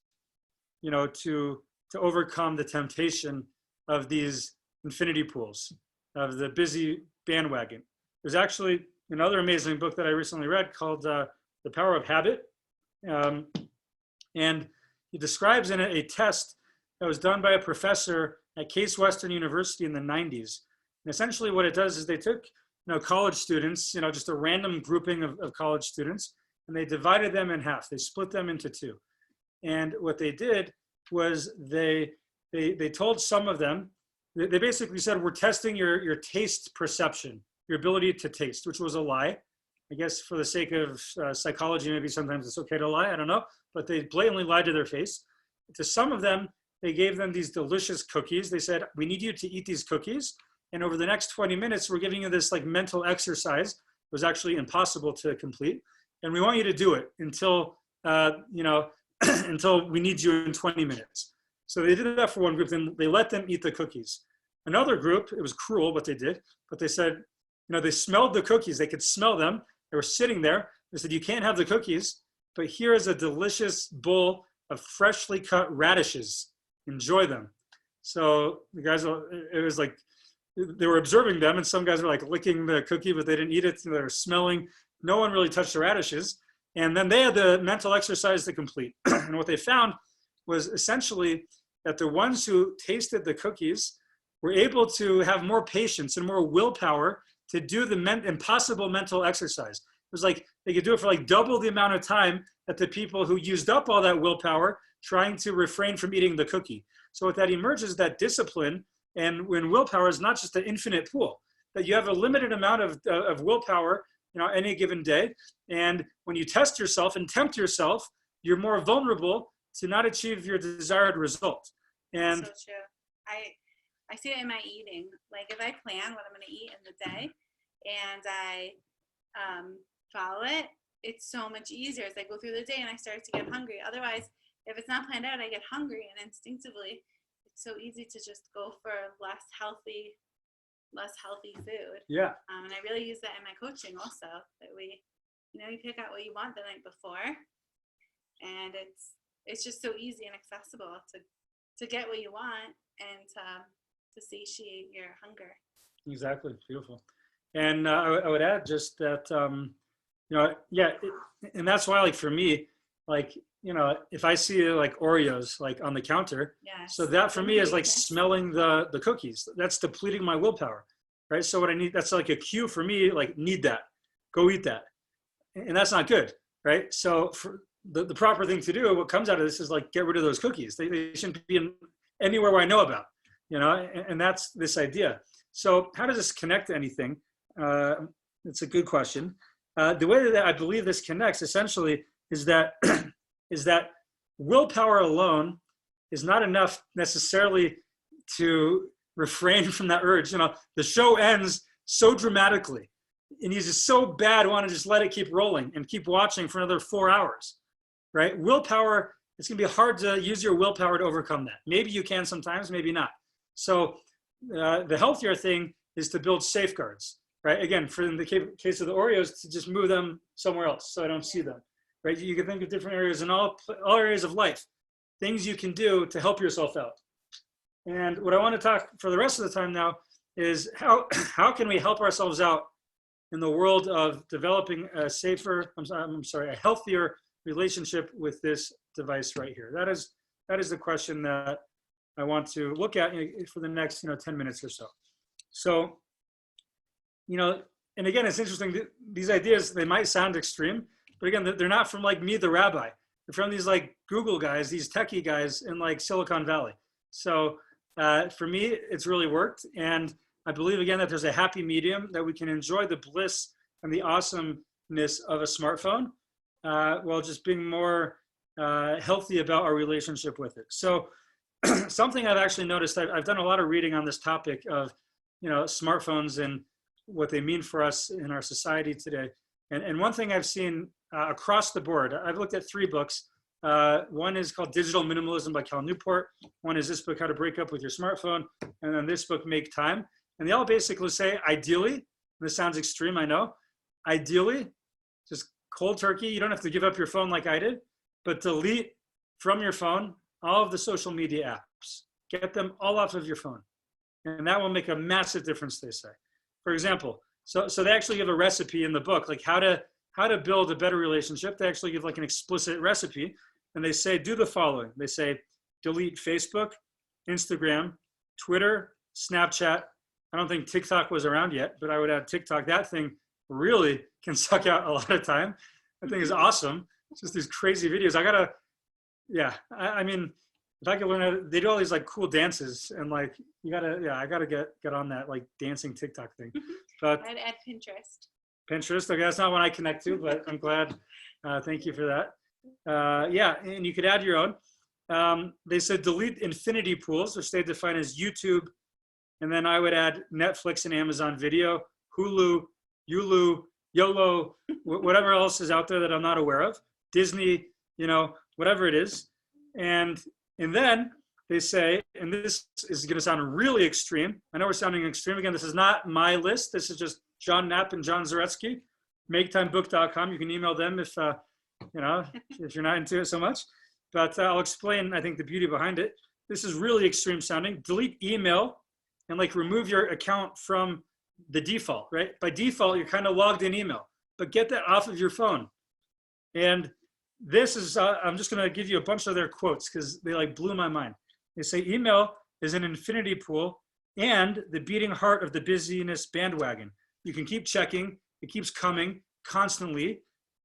to overcome the temptation of these infinity pools, of the busy bandwagon. There's actually another amazing book that I recently read called The Power of Habit, and he describes in it a test that was done by a professor at Case Western University in the 90s. And essentially what it does is they took college students, just a random grouping of college students, and they divided them in half. They split them into two. And what they did was they told some of them, they basically said, we're testing your taste perception, your ability to taste, which was a lie. I guess for the sake of psychology, maybe sometimes it's okay to lie, I don't know. But they blatantly lied to their face. To some of them, they gave them these delicious cookies. They said, we need you to eat these cookies. And over the next 20 minutes, we're giving you this like mental exercise. It was actually impossible to complete. And we want you to do it until, until we need you in 20 minutes. So they did that for one group, then they let them eat the cookies. Another group, it was cruel what they did, but they said, they smelled the cookies. They could smell them. They were sitting there. They said, you can't have the cookies, but here is a delicious bowl of freshly cut radishes. Enjoy them. So the guys, it was like, they were observing them and some guys were like licking the cookie, but they didn't eat it. So they were smelling. No one really touched the radishes. And then they had the mental exercise to complete. And what they found was essentially that the ones who tasted the cookies were able to have more patience and more willpower to do the impossible mental exercise. It was like they could do it for like double the amount of time that the people who used up all that willpower trying to refrain from eating the cookie. So what that emerges, that discipline, and when willpower is not just an infinite pool, that you have a limited amount of willpower, any given day. And when you test yourself and tempt yourself, you're more vulnerable to not achieve your desired result. And so true. I see it in my eating. Like if I plan what I'm going to eat in the day and I follow it, it's so much easier. As I go through the day and I start to get hungry. Otherwise, if it's not planned out, I get hungry and instinctively it's so easy to just go for less healthy food. Yeah. And I really use that in my coaching also, that you pick out what you want the night before, and it's just so easy and accessible to get what you want and to satiate your hunger. Exactly. Beautiful. And I would add just that, and that's why, like for me, like, if I see like Oreos like on the counter, yes, so that for me is like smelling the cookies. That's depleting my willpower, right? So what I need, that's like a cue for me, like need that, go eat that. And that's not good, right? So for the proper thing to do, what comes out of this is like, get rid of those cookies. They shouldn't be anywhere where I know about, and that's this idea. So how does this connect to anything? It's a good question. The way that I believe this connects essentially is that willpower alone is not enough necessarily to refrain from that urge. The show ends so dramatically and he's just so bad, want to just let it keep rolling and keep watching for another 4 hours, right? Willpower, it's going to be hard to use your willpower to overcome that. Maybe you can sometimes, maybe not. So the healthier thing is to build safeguards, right? Again, for in the case of the Oreos, to just move them somewhere else so I don't see them, right? You can think of different areas in all areas of life, things you can do to help yourself out. And what I want to talk for the rest of the time now is how can we help ourselves out in the world of developing a safer, I'm sorry, a healthier relationship with this device right here? That is the question that I want to look at for the next 10 minutes or so. So, and again, it's interesting. These ideas, they might sound extreme, but again, they're not from like me, the rabbi. They're from these like Google guys, these techie guys in like Silicon Valley. So for me, it's really worked. And I believe, again, that there's a happy medium that we can enjoy the bliss and the awesomeness of a smartphone while just being more healthy about our relationship with it. So something I've actually noticed, I've done a lot of reading on this topic of, smartphones and what they mean for us in our society today. And one thing I've seen across the board, I've looked at 3 books. One is called Digital Minimalism by Cal Newport. One is this book, How to Break Up with Your Smartphone. And then this book, Make Time. And they all basically say, ideally, this sounds extreme, I know. Ideally, just cold turkey. You don't have to give up your phone like I did, but delete from your phone all of the social media apps. Get them all off of your phone. And that will make a massive difference, they say. For example, so they actually give a recipe in the book, like how to build a better relationship. They actually give like an explicit recipe. And they say, do the following. They say, delete Facebook, Instagram, Twitter, Snapchat. I don't think TikTok was around yet, but I would add TikTok. That thing really can suck out a lot of time. That thing is awesome. It's just these crazy videos. I mean, if I could learn how they do all these like cool dances and like, I gotta get on that like dancing TikTok thing. But I'd add Pinterest. Pinterest, okay, that's not one I connect to, but I'm glad. Thank you for that. And you could add your own. They said delete infinity pools, which they define as YouTube. And then I would add Netflix and Amazon Video, Hulu, Yulu, YOLO, whatever else is out there that I'm not aware of, Disney, whatever it is. And then they say, and this is going to sound really extreme. I know we're sounding extreme. Again, this is not my list. This is just John Knapp and John Zaretsky, maketimebook.com. You can email them if you're not into it so much. But I'll explain, I think, the beauty behind it. This is really extreme sounding. Delete email and like remove your account from the default, right? By default, you're kind of logged in email, but get that off of your phone. And this is, I'm just going to give you a bunch of their quotes because they like blew my mind. They say email is an infinity pool and the beating heart of the busyness bandwagon. You can keep checking, it keeps coming constantly,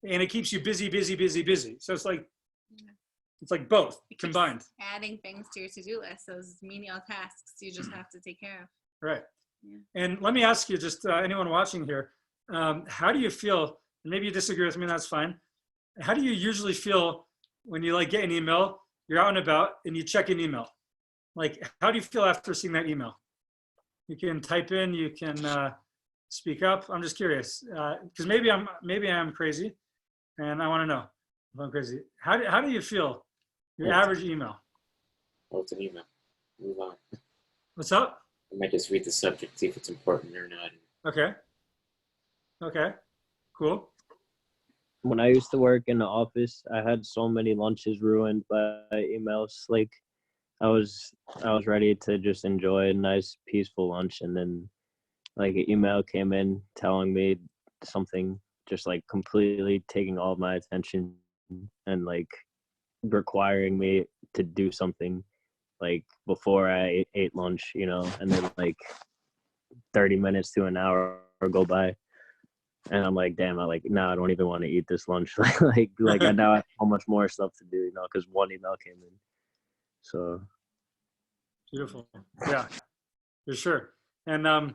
and it keeps you busy, busy, busy, busy. So it's like both combined. Adding things to your to-do list, those menial tasks you just have to take care of. Right. Yeah. And let me ask you, just anyone watching here, how do you feel? And maybe you disagree with me, that's fine. How do you usually feel when you like get an email, you're out and about and you check an email? Like, how do you feel after seeing that email? You can type in, you can speak up. I'm just curious, because maybe I'm crazy, and I want to know if I'm crazy. How do you feel? Your average email. Well, it's an email. Move on. What's up? I might just read the subject, see if it's important or not. Okay. Cool. When I used to work in the office, I had so many lunches ruined by emails. Like, I was ready to just enjoy a nice, peaceful lunch, and then like an email came in telling me something, just like completely taking all of my attention and like requiring me to do something like before I ate lunch, and then like 30 minutes to an hour go by. And I'm like, damn, I don't even want to eat this lunch. like I now have so much more stuff to do, because one email came in. So beautiful. Yeah, for sure. And I'll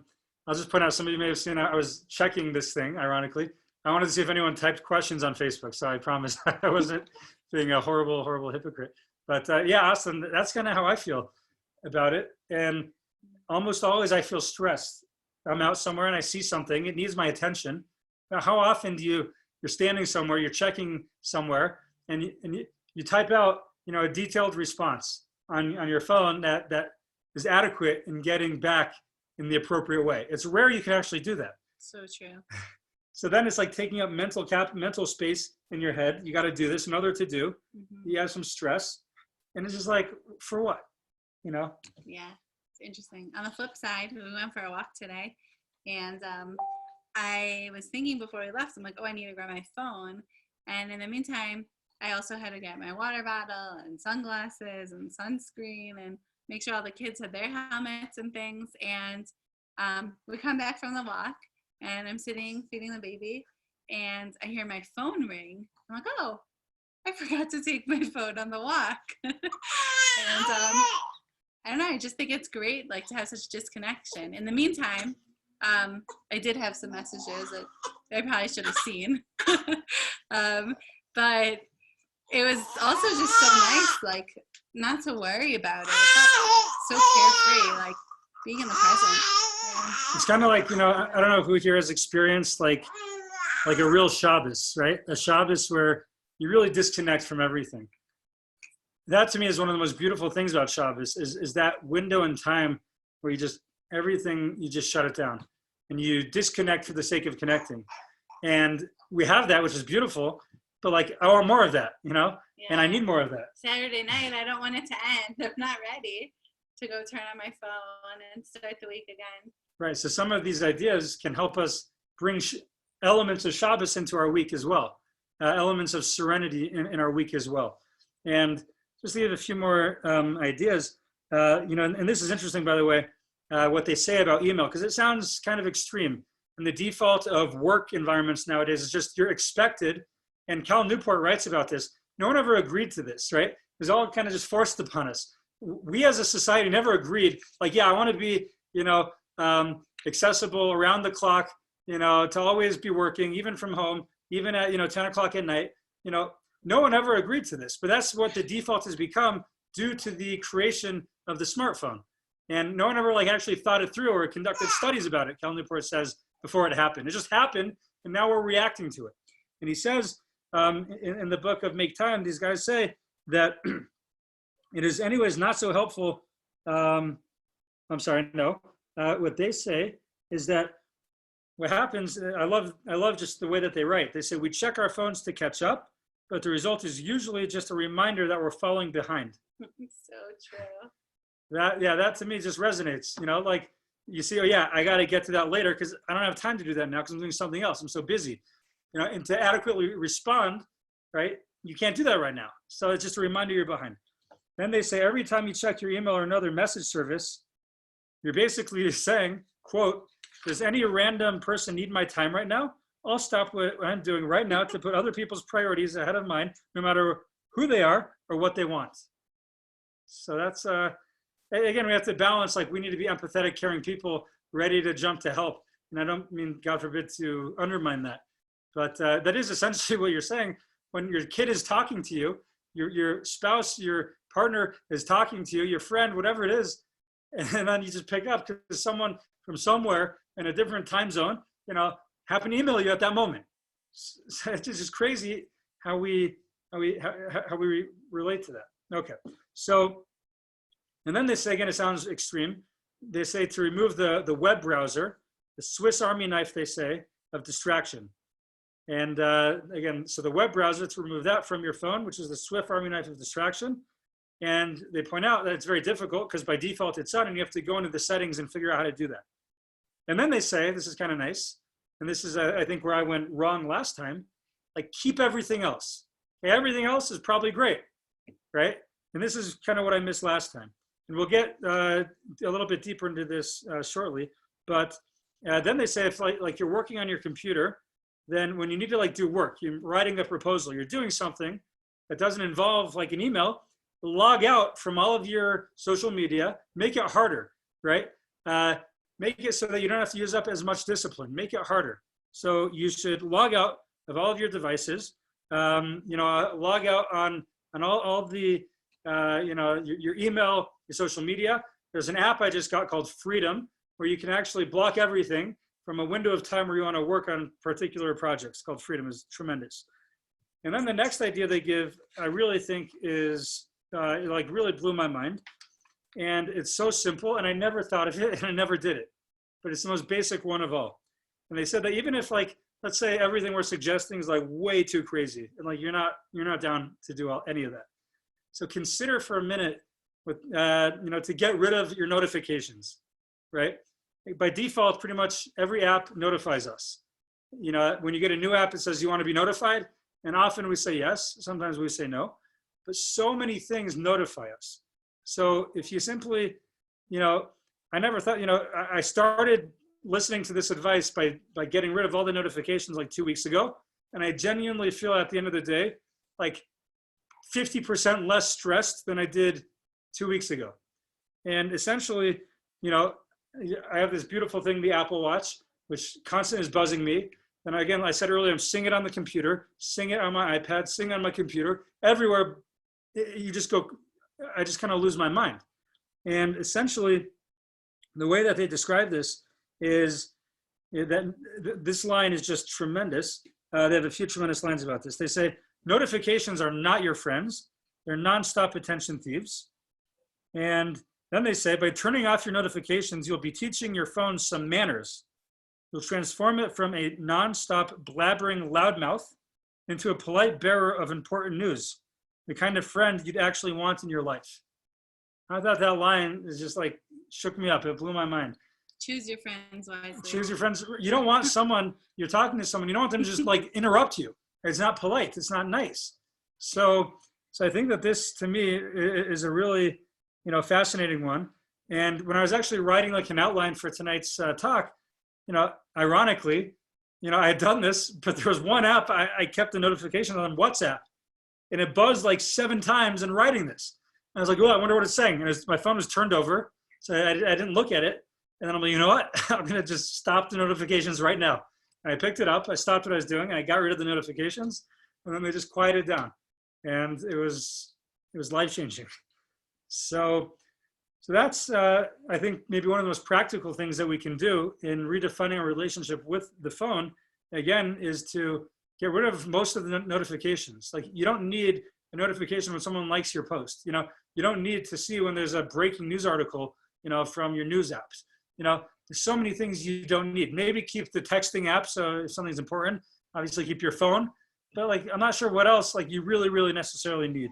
just point out, some of you may have seen, I was checking this thing, ironically. I wanted to see if anyone typed questions on Facebook. So I promise I wasn't being a horrible, horrible hypocrite. But Austin, that's kind of how I feel about it. And almost always I feel stressed. I'm out somewhere and I see something, it needs my attention. Now, how often you're standing somewhere, you're checking somewhere, and you type out, a detailed response on your phone that is adequate in getting back in the appropriate way. It's rare you can actually do that. So true. So then it's like taking up mental space in your head. You got to do this in order to do. Mm-hmm. You have some stress, and it's just like, for what? Yeah, it's interesting. On the flip side, we went for a walk today, and I was thinking before we left, I'm like, oh, I need to grab my phone. And in the meantime, I also had to get my water bottle and sunglasses and sunscreen and make sure all the kids had their helmets and things. And we come back from the walk, and I'm sitting feeding the baby, and I hear my phone ring. I'm like, oh, I forgot to take my phone on the walk. And I don't know, I just think it's great, like, to have such disconnection. In the meantime, I did have some messages that I probably should have seen. But it was also just so nice, like, not to worry about it. It felt so carefree, like being in the present. Yeah. It's kind of like, you know, I don't know who here has experienced like a real Shabbos, right? A Shabbos where you really disconnect from everything. That to me is one of the most beautiful things about Shabbos is that window in time where you just, everything, you just shut it down and you disconnect for the sake of connecting. And we have that, which is beautiful, but like, I want more of that, you know? Yeah. And I need more of that. Saturday night, I don't want it to end. I'm not ready to go turn on my phone and start the week again. Right, so some of these ideas can help us bring elements of Shabbos into our week as well, elements of serenity in our week as well. And just to give a few more ideas, you know, and this is interesting, by the way, what they say about email, because it sounds kind of extreme. And the default of work environments nowadays is just you're expected, and Cal Newport writes about this, no one ever agreed to this, right? It was all kind of just forced upon us. We as a society never agreed, like, yeah, I want to be, you know, accessible around the clock, you know, to always be working, even from home, even at, you know, 10 o'clock at night. You know, no one ever agreed to this, but that's what the default has become due to the creation of the smartphone. And no one ever like actually thought it through or conducted studies about it, Cal Newport says, before it happened. It just happened, and now we're reacting to it. And he says in the book of Make Time, these guys say that it is anyways not so helpful. I'm sorry, no. What they say is that what happens, I love just the way that they write. They say we check our phones to catch up, but the result is usually just a reminder that we're falling behind. So true. That to me just resonates, you know, like you see, oh yeah, I got to get to that later because I don't have time to do that now because I'm doing something else. I'm so busy, you know, and to adequately respond, right? You can't do that right now. So it's just a reminder you're behind. Then they say every time you check your email or another message service, you're basically saying, quote, does any random person need my time right now? I'll stop what I'm doing right now to put other people's priorities ahead of mine, no matter who they are or what they want. So that's, again, we have to balance, like we need to be empathetic, caring people, ready to jump to help. And I don't mean, God forbid, to undermine that. But that is essentially what you're saying. When your kid is talking to you, your spouse, your partner is talking to you, your friend, whatever it is, and then you just pick up because someone from somewhere in a different time zone, you know, happened to email you at that moment. So it's just crazy how we relate to that. Okay, so, and then they say, again, it sounds extreme. They say to remove the web browser, the Swiss Army knife, they say, of distraction. And again, so the web browser, to remove that from your phone, which is the Swiss Army knife of distraction. And they point out that it's very difficult because by default it's on and you have to go into the settings and figure out how to do that. And then they say, this is kind of nice, and this is, I think, where I went wrong last time, like keep everything else. Okay, everything else is probably great, right? And this is kind of what I missed last time. And we'll get a little bit deeper into this shortly. But then they say if like you're working on your computer, then when you need to like do work, you're writing a proposal, you're doing something that doesn't involve like an email, log out from all of your social media, make it harder, right? Make it so that you don't have to use up as much discipline, make it harder. So you should log out of all of your devices, you know, log out on all the, you know, your email, your social media. There's an app I just got called Freedom, where you can actually block everything from a window of time where you want to work on particular projects. Called Freedom, is tremendous. And then the next idea they give, I really think is, it like really blew my mind. And it's so simple, and I never thought of it, and I never did it. But it's the most basic one of all. And they said that even if like, let's say everything we're suggesting is like way too crazy, and like you're not down to do any of that. So consider for a minute with, you know, to get rid of your notifications, right? By default, pretty much every app notifies us. you know, when you get a new app, it says you want to be notified. And often we say yes, sometimes we say no, but so many things notify us. So if you simply, you know, I never thought, you know, I started listening to this advice by getting rid of all the notifications like 2 weeks ago. And I genuinely feel at the end of the day, like 50% less stressed than I did 2 weeks ago. And essentially, you know, I have this beautiful thing, the Apple Watch, which constantly is buzzing me. And again, I said earlier, I'm singing it on the computer, sing it on my iPad, sing on my computer, everywhere. You just go, I just kind of lose my mind. And essentially, the way that they describe this is that this line is just tremendous. They have a few tremendous lines about this. They say, notifications are not your friends. They're nonstop attention thieves. And then they say, by turning off your notifications, you'll be teaching your phone some manners. You'll transform it from a nonstop blabbering loudmouth into a polite bearer of important news, the kind of friend you'd actually want in your life. I thought that line is just like, shook me up. It blew my mind. Choose your friends wisely. Choose your friends. You don't want someone, you're talking to someone, you don't want them to just like interrupt you. It's not polite. It's not nice. So I think that this to me is a really, you know, fascinating one. And when I was actually writing like an outline for tonight's talk, you know, ironically, you know, I had done this, but there was one app I kept the notification on WhatsApp, and it buzzed like 7 times in writing this. And I was like, oh, I wonder what it's saying. And my phone was turned over, so I didn't look at it. And then I'm like, you know what? I'm gonna just stop the notifications right now. And I picked it up, I stopped what I was doing, and I got rid of the notifications, and then they just quieted down. And it was life-changing. So that's, I think, maybe one of the most practical things that we can do in redefining our relationship with the phone, again, is to get rid of most of the notifications. Like, you don't need a notification when someone likes your post. You know, you don't need to see when there's a breaking news article, you know, from your news apps. You know, there's so many things you don't need. Maybe keep the texting app, so if something's important, obviously keep your phone. But like, I'm not sure what else like you really, really necessarily need.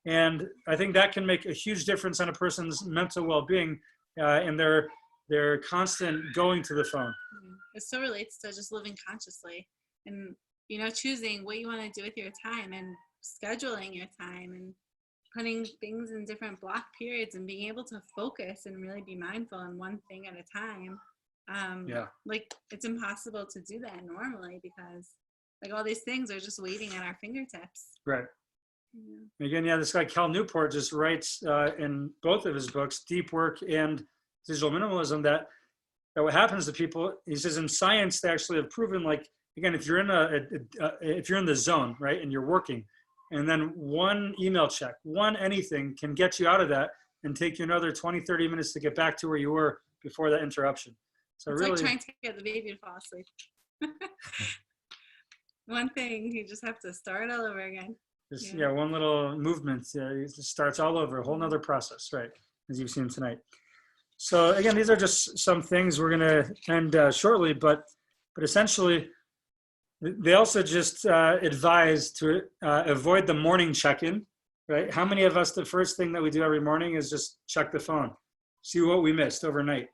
And I think that can make a huge difference on a person's mental well-being and their constant going to the phone. It so relates to just living consciously and, you know, choosing what you want to do with your time and scheduling your time and putting things in different block periods and being able to focus and really be mindful on one thing at a time. Like, it's impossible to do that normally because like all these things are just waiting at our fingertips. Right. Yeah. Again, yeah, this guy Cal Newport just writes in both of his books, Deep Work and Digital Minimalism, that what happens to people, he says in science, they actually have proven, like, again, if you're in if you're in the zone, right, and you're working, and then one email check, one anything can get you out of that and take you another 20, 30 minutes to get back to where you were before that interruption. So it's really, like trying to get the baby to fall asleep. One thing, you just have to start all over again. just, yeah, one little movement, it just starts all over, a whole nother process, right, as you've seen tonight. So again, these are just some things we're gonna end shortly, but essentially, they also just advise to avoid the morning check-in, right? How many of us, the first thing that we do every morning is just check the phone, see what we missed overnight.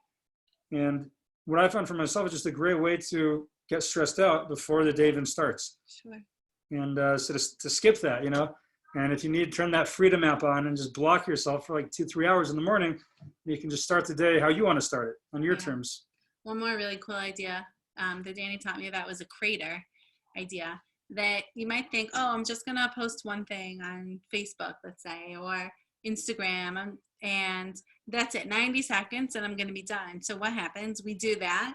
And what I found for myself is just a great way to get stressed out before the day even starts. Sure. And so to skip that, you know, and if you need, turn that freedom app on and just block yourself for like 2-3 hours in the morning, you can just start the day how you want to start it on your terms. One more really cool idea that Danny taught me about was a crater idea, that you might think, oh, I'm just gonna post one thing on Facebook, let's say, or Instagram, and that's it, 90 seconds and I'm gonna be done. So what happens? We do that,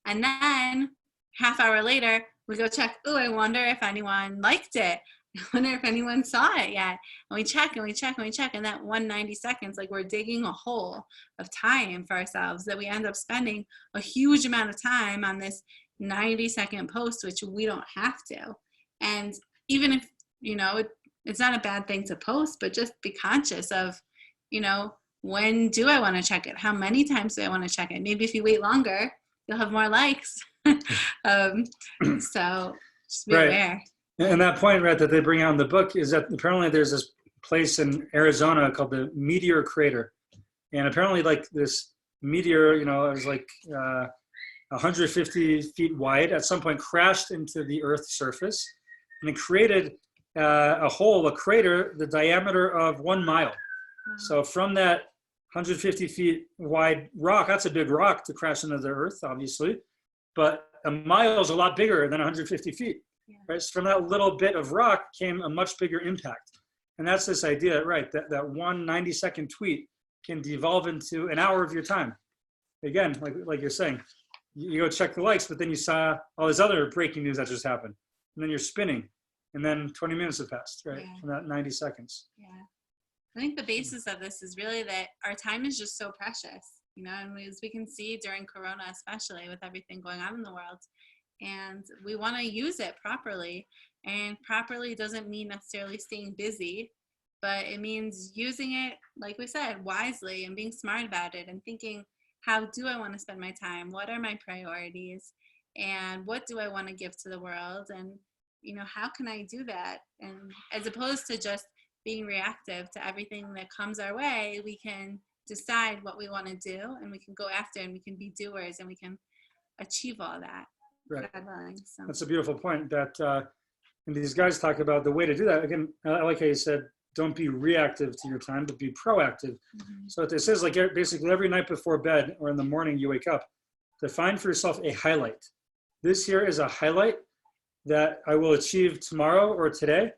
and then half hour later we go check, oh, I wonder if anyone liked it, I wonder if anyone saw it yet, and we check and we check and we check, and that 190 seconds, like, we're digging a hole of time for ourselves that we end up spending a huge amount of time on this 90-second post, which we don't have to. And even if, you know, it's not a bad thing to post, but just be conscious of, you know, when do I want to check it? How many times do I want to check it? Maybe if you wait longer, you'll have more likes. So just be aware. And that point, right, that they bring out in the book is that apparently there's this place in Arizona called the Meteor Crater. And apparently, like, this meteor, you know, it was like, 150 feet wide, at some point crashed into the Earth's surface, and it created a hole, a crater, the diameter of 1 mile. So from that 150 feet wide rock, that's a big rock to crash into the Earth, obviously, but a mile is a lot bigger than 150 feet. Right? So from that little bit of rock came a much bigger impact. And that's this idea, right, that one 90-second tweet can devolve into an hour of your time. Again, like you're saying, you go check the likes, but then you saw all this other breaking news that just happened. And then you're spinning. And then 20 minutes have passed, right, from that 90 seconds. Yeah. I think the basis of this is really that our time is just so precious, you know, and as we can see during Corona, especially with everything going on in the world, and we want to use it properly. And properly doesn't mean necessarily staying busy, but it means using it, like we said, wisely and being smart about it and thinking, how do I want to spend my time? What are my priorities? And what do I want to give to the world? And, you know, how can I do that? And as opposed to just being reactive to everything that comes our way, we can decide what we want to do, and we can go after, and we can be doers, and we can achieve all that. Right. God willing, so. That's a beautiful point that, and these guys talk about the way to do that. Again, I like how you said, don't be reactive to your time, but be proactive. So what this is, like basically every night before bed or in the morning you wake up, define for yourself a highlight. This here is a highlight that I will achieve tomorrow or today.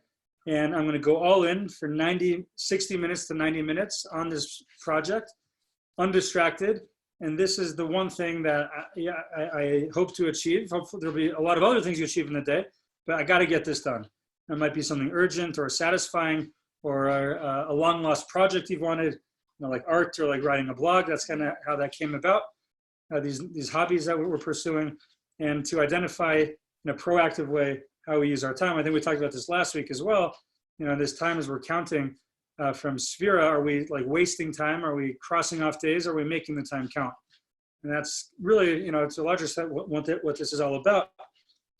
And I'm going to go all in for 60 minutes to 90 minutes on this project, undistracted. And this is the one thing that I hope to achieve. Hopefully there'll be a lot of other things you achieve in the day, but I got to get this done. It might be something urgent or satisfying or a long lost project you've wanted, you know, like art or like writing a blog. That's kind of how that came about. These hobbies that we're pursuing, and to identify in a proactive way how we use our time. I think we talked about this last week as well. You know, this time as we're counting from Sphera, are we like wasting time? Are we crossing off days? Are we making the time count? And that's really, you know, it's a larger set what this is all about.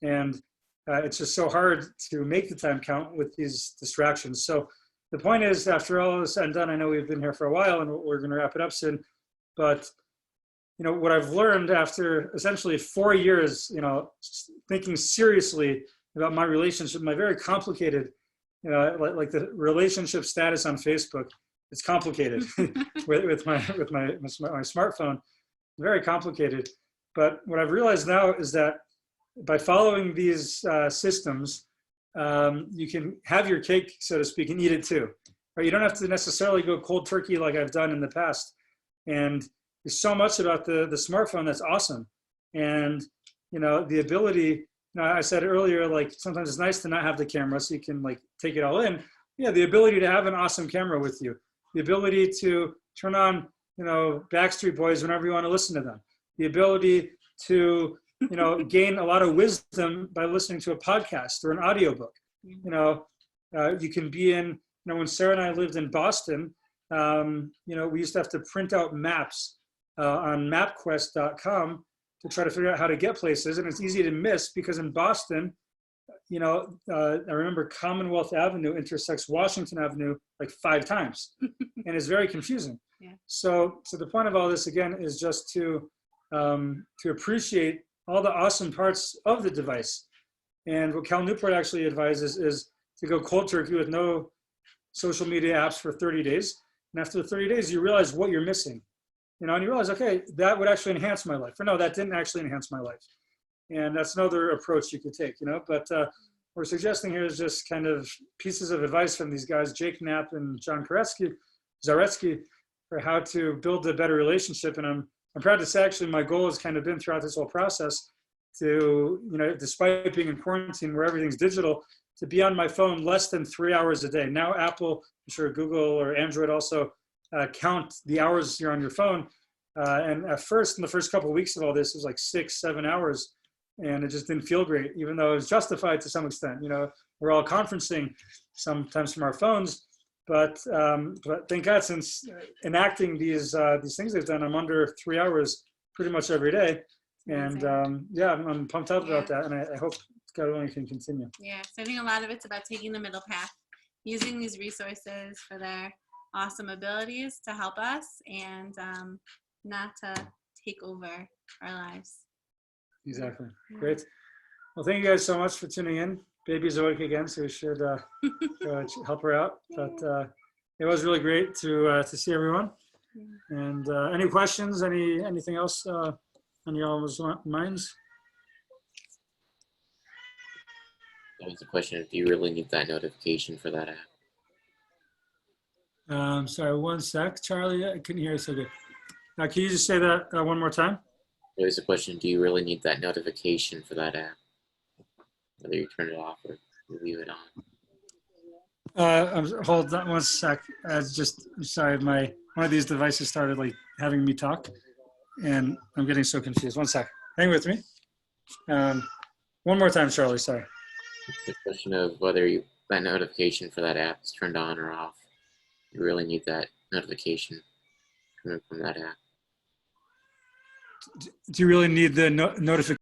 And it's just so hard to make the time count with these distractions. So the point is, after all is said and done, I know we've been here for a while and we're going to wrap it up soon, but you know, what I've learned after essentially 4 years, you know, thinking seriously about my relationship, my very complicated, you know, like the relationship status on Facebook, it's complicated with my smartphone, very complicated. But what I've realized now is that by following these systems, you can have your cake, so to speak, and eat it too. Right? You don't have to necessarily go cold turkey like I've done in the past. And there's so much about the smartphone that's awesome. And, you know, the ability, you know, I said earlier, like sometimes it's nice to not have the camera so you can like take it all in. Yeah, the ability to have an awesome camera with you, the ability to turn on, you know, Backstreet Boys whenever you want to listen to them, the ability to, you know, gain a lot of wisdom by listening to a podcast or an audiobook. You know, you can be in, you know, when Sarah and I lived in Boston, you know, we used to have to print out maps on mapquest.com to try to figure out how to get places. And it's easy to miss because in Boston, you know, I remember Commonwealth Avenue intersects Washington Avenue like 5 times and it's very confusing. Yeah. So the point of all this again is just to appreciate all the awesome parts of the device. And what Cal Newport actually advises is to go cold turkey with no social media apps for 30 days. And after 30 days, you realize what you're missing. You know, and you realize, okay, that would actually enhance my life. Or no, that didn't actually enhance my life. And that's another approach you could take, you know. But what we're suggesting here is just kind of pieces of advice from these guys, Jake Knapp and John Zaretsky, for how to build a better relationship. And I'm proud to say, actually, my goal has kind of been throughout this whole process to, you know, despite being in quarantine where everything's digital, to be on my phone less than 3 hours a day. Now, Apple, I'm sure Google or Android also count the hours you're on your phone. And at first, in the first couple of weeks of all this, it was like 6-7 hours. And it just didn't feel great, even though it was justified to some extent. You know, we're all conferencing sometimes from our phones. But thank God, since enacting these things they've done, I'm under 3 hours pretty much every day. And yeah, I'm pumped up about that. And I hope God willing can continue. Yeah, so I think a lot of it's about taking the middle path, using these resources for their awesome abilities to help us and not to take over our lives. Exactly. Yeah. Great. Well, thank you guys so much for tuning in. Baby's awake again, so we should help her out. But it was really great to see everyone. And any questions? Anything else on y'all's minds? That was the question of, do you really need that notification for that app? Sorry, one sec, Charlie. I couldn't hear you so good. Can you just say that one more time? There was a question, do you really need that notification for that app? Whether you turn it off or you leave it on. Hold on one sec. I'm sorry. One of these devices started like having me talk, and I'm getting so confused. One sec. Hang with me. One more time, Charlie. Sorry. It's the question of whether that notification for that app is turned on or off. You really need that notification coming from that app. Do you really need the notification?